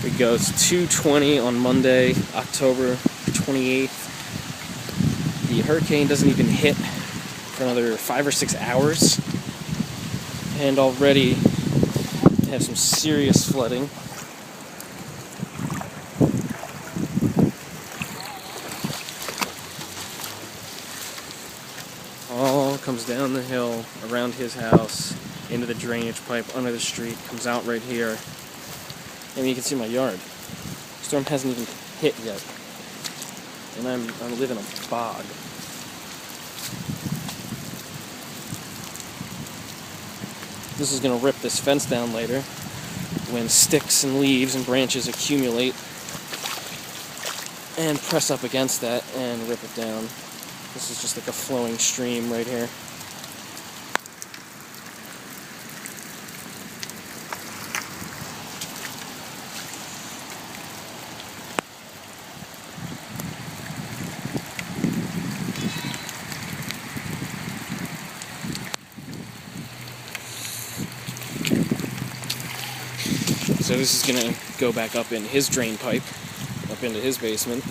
It goes 2:20 on Monday, October 28th. The hurricane doesn't even hit for another 5 or 6 hours, and already have some serious flooding. All comes down the hill around his house into the drainage pipe under the street, comes out right here, and you can see my yard. Storm hasn't even hit yet, and I live in a bog. This is going to rip this fence down later when sticks and leaves and branches accumulate and press up against that and rip it down. This is just like a flowing stream right here. So this is going to go back up in his drain pipe, up into his basement.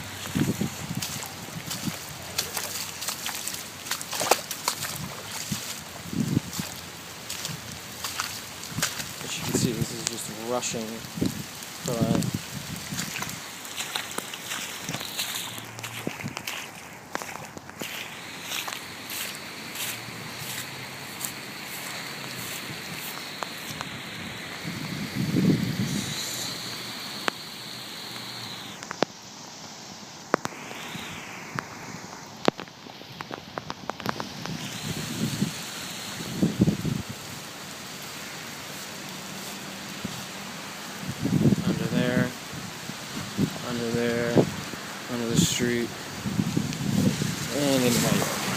As you can see, this is just rushing by. Under there, under the street, and into my yard.